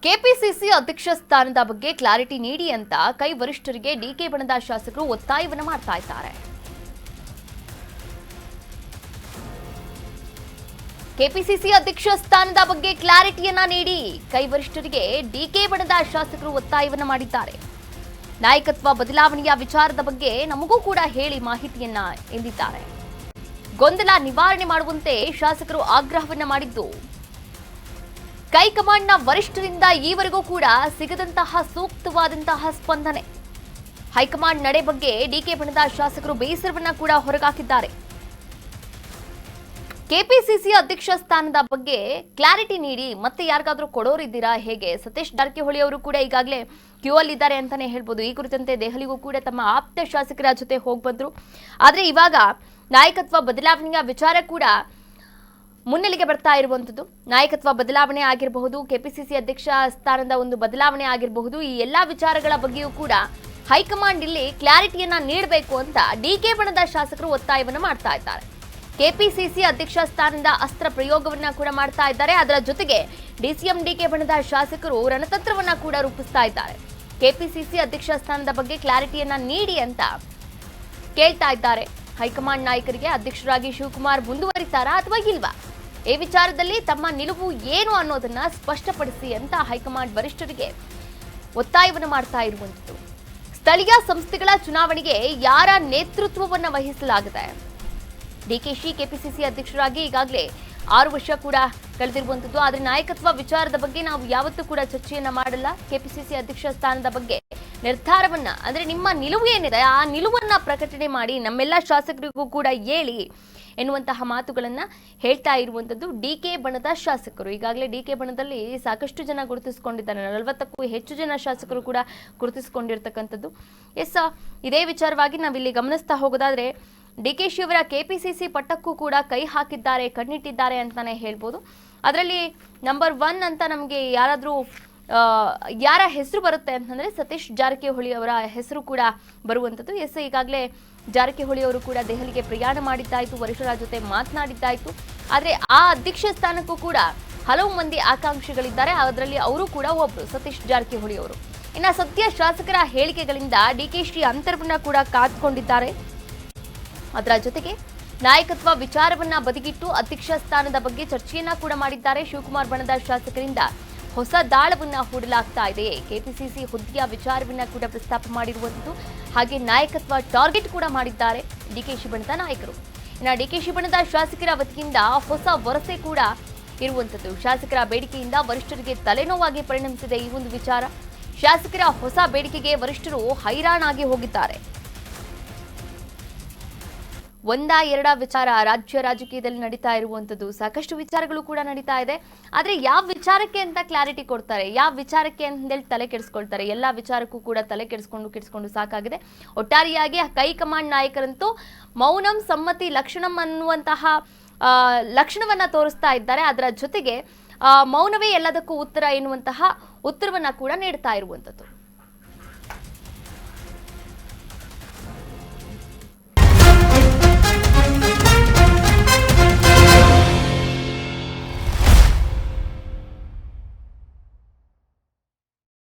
KPCC ಅಧ್ಯಕ್ಷ ಸ್ಥಾನದ ಬಗ್ಗೆ ಕ್ಲಾರಿಟಿ ನೀಡಿ ಅಂತ ಕೈ ವರಿಷ್ಠರಿಗೆ ಡಿಕೆ ಬಣದ ಶಾಸಕರು ಒತ್ತಾಯವನ್ನು ಮಾಡ್ತಾ ಇದ್ದಾರೆ. ಕೆಪಿಸಿಸಿ ಅಧ್ಯಕ್ಷ ಸ್ಥಾನದ ಬಗ್ಗೆ ಕ್ಲಾರಿಟಿಯನ್ನ ನೀಡಿ ಕೈ ವರಿಷ್ಠರಿಗೆ ಡಿಕೆ ಬಣದ ಶಾಸಕರು ಒತ್ತಾಯವನ್ನು ಮಾಡಿದ್ದಾರೆ. ನಾಯಕತ್ವ ಬದಲಾವಣೆಯ ವಿಚಾರದ ಬಗ್ಗೆ ನಮಗೂ ಕೂಡ ಹೇಳಿ ಮಾಹಿತಿಯನ್ನ ಎಂದಿದ್ದಾರೆ. ಗೊಂದಲ ನಿವಾರಣೆ ಮಾಡುವಂತೆ ಶಾಸಕರು ಆಗ್ರಹವನ್ನ ಮಾಡಿದ್ದು, ಹೈಕಮಾಂಡ್ನ ವರಿಷ್ಠರಿಂದ ಈವರೆಗೂ ಕೂಡ ಸಿಗದಂತಹ ಸೂಕ್ತವಾದಂತಹ ಸ್ಪಂದನೆ. ಹೈಕಮಾಂಡ್ ನಡೆ ಬಗ್ಗೆ ಡಿಕೆ ಬಣದ ಶಾಸಕರು ಬೇಸರವನ್ನ ಕೂಡ ಹೊರಗಾಕಿದ್ದಾರೆ. ಕೆಪಿಸಿಸಿ ಅಧ್ಯಕ್ಷ ಸ್ಥಾನದ ಬಗ್ಗೆ ಕ್ಲಾರಿಟಿ ನೀಡಿ ಮತ್ತೆ ಯಾರಿಗಾದ್ರೂ ಕೊಡೋರಿದ್ದೀರಾ ಹೇಗೆ? ಸತೀಶ್ ಜಾರಕಿಹೊಳಿ ಅವರು ಕೂಡ ಈಗಾಗಲೇ ಕ್ಯೂ ಅಲ್ಲಿದ್ದಾರೆ ಅಂತಾನೆ ಹೇಳ್ಬೋದು. ಈ ಕುರಿತಂತೆ ದೆಹಲಿಗೂ ಕೂಡ ತಮ್ಮ ಆಪ್ತ ಶಾಸಕರ ಜೊತೆ ಹೋಗಿ ಬಂದ್ರು. ಆದ್ರೆ ಇವಾಗ ನಾಯಕತ್ವ ಬದಲಾವಣೆಯ ವಿಚಾರ ಕೂಡ ಮುನ್ನೆಲೆಗೆ ಬರ್ತಾ ಇರುವಂತದ್ದು. ನಾಯಕತ್ವ ಬದಲಾವಣೆ ಆಗಿರಬಹುದು, ಕೆಪಿಸಿಸಿ ಅಧ್ಯಕ್ಷ ಸ್ಥಾನದ ಒಂದು ಬದಲಾವಣೆ ಆಗಿರಬಹುದು, ಈ ಎಲ್ಲಾ ವಿಚಾರಗಳ ಬಗ್ಗೆಯೂ ಕೂಡ ಹೈಕಮಾಂಡ್ ಇಲ್ಲಿ ಕ್ಲಾರಿಟಿಯನ್ನ ನೀಡಬೇಕು ಅಂತ ಡಿಕೆ ಬಣದ ಶಾಸಕರು ಒತ್ತಾಯವನ್ನು ಮಾಡ್ತಾ ಇದ್ದಾರೆ. ಕೆಪಿಸಿಸಿ ಅಧ್ಯಕ್ಷ ಸ್ಥಾನದ ಅಸ್ತ್ರ ಪ್ರಯೋಗವನ್ನ ಕೂಡ ಮಾಡ್ತಾ ಇದ್ದಾರೆ. ಅದರ ಜೊತೆಗೆ ಡಿಸಿಎಂ ಡಿಕೆ ಬಣದ ಶಾಸಕರು ರಣತಂತ್ರವನ್ನ ಕೂಡ ರೂಪಿಸ್ತಾ ಇದ್ದಾರೆ. ಕೆಪಿಸಿಸಿ ಅಧ್ಯಕ್ಷ ಸ್ಥಾನದ ಬಗ್ಗೆ ಕ್ಲಾರಿಟಿಯನ್ನ ನೀಡಿ ಅಂತ ಕೇಳ್ತಾ ಇದ್ದಾರೆ. ಹೈಕಮಾಂಡ್ ನಾಯಕರಿಗೆ ಅಧ್ಯಕ್ಷರಾಗಿ ಶಿವಕುಮಾರ್ ಮುಂದುವರಿತಾರಾ ಅಥವಾ ಇಲ್ವಾ, ಈ ವಿಚಾರದಲ್ಲಿ ತಮ್ಮ ನಿಲುವು ಏನು ಅನ್ನೋದನ್ನ ಸ್ಪಷ್ಟಪಡಿಸಿ ಅಂತ ಹೈಕಮಾಂಡ್ ವರಿಷ್ಠರಿಗೆ ಒತ್ತಾಯವನ್ನು ಮಾಡ್ತಾ ಇರುವಂತದ್ದು. ಸ್ಥಳೀಯ ಸಂಸ್ಥೆಗಳ ಚುನಾವಣೆಗೆ ಯಾರ ನೇತೃತ್ವವನ್ನು ವಹಿಸಲಾಗಿದೆ? ಡಿಕೆಶಿ ಕೆಪಿಸಿಸಿ ಅಧ್ಯಕ್ಷರಾಗಿ ಈಗಾಗಲೇ 6 ವರ್ಷ ಕೂಡ ಕಳೆದಿರುವಂತದ್ದು. ಆದ್ರೆ ನಾಯಕತ್ವ ವಿಚಾರದ ಬಗ್ಗೆ ನಾವು ಯಾವತ್ತೂ ಕೂಡ ಚರ್ಚೆಯನ್ನ ಮಾಡಲ್ಲ. ಕೆಪಿಸಿಸಿ ಅಧ್ಯಕ್ಷ ಸ್ಥಾನದ ಬಗ್ಗೆ ನಿರ್ಧಾರವನ್ನ, ಅಂದ್ರೆ ನಿಮ್ಮ ನಿಲುವು ಏನಿದೆ ಆ ನಿಲುವನ್ನ ಪ್ರಕಟಣೆ ಮಾಡಿ ನಮ್ಮೆಲ್ಲ ಶಾಸಕರಿಗೂ ಕೂಡ ಹೇಳಿ ಎನ್ನುವಂತಹ ಮಾತುಗಳನ್ನ ಹೇಳ್ತಾ ಇರುವಂತದ್ದು ಡಿಕೆ ಬಣದ ಶಾಸಕರು. ಈಗಾಗಲೇ ಡಿಕೆ ಬಣದಲ್ಲಿ ಸಾಕಷ್ಟು ಜನ ಗುರುತಿಸಿಕೊಂಡಿದ್ದಾರೆ. 40ಕ್ಕೂ ಹೆಚ್ಚು ಜನ ಶಾಸಕರು ಕೂಡ ಗುರುತಿಸಿಕೊಂಡಿರ್ತಕ್ಕಂಥದ್ದು. ಇದೇ ವಿಚಾರವಾಗಿ ನಾವಿಲ್ಲಿ ಗಮನಿಸ್ತಾ ಹೋಗೋದಾದ್ರೆ ಡಿಕೆಶಿ ಅವರ ಕೆಪಿಸಿಸಿ ಪಟ್ಟಕ್ಕೂ ಕೂಡ ಕೈ ಹಾಕಿದ್ದಾರೆ, ಕಣ್ಣಿಟ್ಟಿದ್ದಾರೆ ಅಂತಾನೆ ಹೇಳ್ಬೋದು. ಅದರಲ್ಲಿ ನಂಬರ್ 1 ಅಂತ ನಮಗೆ ಯಾರ ಹೆಸರು ಬರುತ್ತೆ ಅಂತಂದ್ರೆ ಸತೀಶ್ ಜಾರಕಿಹೊಳಿ ಅವರ ಹೆಸರು ಕೂಡ ಬರುವಂಥದ್ದು. ಈಗಾಗಲೇ ಜಾರಕಿಹೊಳಿ ಅವರು ಕೂಡ ದೆಹಲಿಗೆ ಪ್ರಯಾಣ ಮಾಡಿದ್ದಾಯ್ತು, ವರಿಷ್ಠರ ಜೊತೆ ಮಾತನಾಡಿದ್ದಾಯ್ತು. ಆದರೆ ಆ ಅಧ್ಯಕ್ಷ ಸ್ಥಾನಕ್ಕೂ ಕೂಡ ಹಲವು ಮಂದಿ ಆಕಾಂಕ್ಷಿಗಳಿದ್ದಾರೆ. ಅದರಲ್ಲಿ ಅವರು ಕೂಡ ಒಬ್ರು, ಸತೀಶ್ ಜಾರಕಿಹೊಳಿ ಅವರು. ಇನ್ನು ಸದ್ಯ ಶಾಸಕರ ಹೇಳಿಕೆಗಳಿಂದ ಡಿಕೆಶಿ ಅಂತರವನ್ನ ಕೂಡ ಕಾದ್ಕೊಂಡಿದ್ದಾರೆ. ಅದರ ಜೊತೆಗೆ ನಾಯಕತ್ವ ವಿಚಾರವನ್ನ ಬದಿಗಿಟ್ಟು ಅಧ್ಯಕ್ಷ ಸ್ಥಾನದ ಬಗ್ಗೆ ಚರ್ಚೆಯನ್ನ ಕೂಡ ಮಾಡಿದ್ದಾರೆ. ಶಿವಕುಮಾರ್ ಬಣದ ಶಾಸಕರಿಂದ ಹೊಸ ದಾಳವನ್ನ ಹೂಡಲಾಗ್ತಾ ಇದೆ. ಕೆಪಿಸಿಸಿ ಹುದ್ದೆಯ ವಿಚಾರವನ್ನ ಕೂಡ ಪ್ರಸ್ತಾಪ ಮಾಡಿರುವಂತದ್ದು. ಹಾಗೆ ನಾಯಕತ್ವ ಟಾರ್ಗೆಟ್ ಕೂಡ ಮಾಡಿದ್ದಾರೆ ಡಿಕೆಶಿ ಬಣದ ನಾಯಕರು. ಇನ್ನು ಡಿಕೆಶಿ ಬಣದ ಶಾಸಕರ ವತಿಯಿಂದ ಹೊಸ ವರಸೆ ಕೂಡ ಇರುವಂತದ್ದು. ಶಾಸಕರ ಬೇಡಿಕೆಯಿಂದ ವರಿಷ್ಠರಿಗೆ ತಲೆನೋವಾಗಿ ಪರಿಣಮಿಸಿದೆ ಈ ಒಂದು ವಿಚಾರ. ಶಾಸಕರ ಹೊಸ ಬೇಡಿಕೆಗೆ ವರಿಷ್ಠರು ಹೈರಾಣಾಗಿ ಹೋಗಿದ್ದಾರೆ. ಒಂದಾ ವಿಚಾರ ರಾಜ್ಯ ರಾಜಕೀಯದಲ್ಲಿ ನಡೀತಾ ಇರುವಂತದ್ದು. ಸಾಕಷ್ಟು ವಿಚಾರಗಳು ಕೂಡ ನಡೀತಾ ಇದೆ. ಆದ್ರೆ ಯಾವ ವಿಚಾರಕ್ಕೆ ಅಂತ ಕ್ಲಾರಿಟಿ ಕೊಡ್ತಾರೆ, ಯಾವ ವಿಚಾರಕ್ಕೆ ಅಂತೇಳಿ ತಲೆ ಕೆಡಿಸ್ಕೊಳ್ತಾರೆ? ಎಲ್ಲಾ ವಿಚಾರಕ್ಕೂ ಕೂಡ ತಲೆ ಕೆಡಿಸ್ಕೊಂಡು ಸಾಕಾಗಿದೆ. ಒಟ್ಟಾರೆಯಾಗಿ ಹೈಕಮಾಂಡ್ ನಾಯಕರಂತೂ ಮೌನಂ ಸಮ್ಮತಿ ಲಕ್ಷಣಂ ಅನ್ನುವಂತಹ ಲಕ್ಷಣವನ್ನ ತೋರಿಸ್ತಾ ಇದ್ದಾರೆ. ಅದರ ಜೊತೆಗೆ ಮೌನವೇ ಎಲ್ಲದಕ್ಕೂ ಉತ್ತರ ಎನ್ನುವಂತಹ ಉತ್ತರವನ್ನ ಕೂಡ ನೀಡ್ತಾ ಇರುವಂತದ್ದು.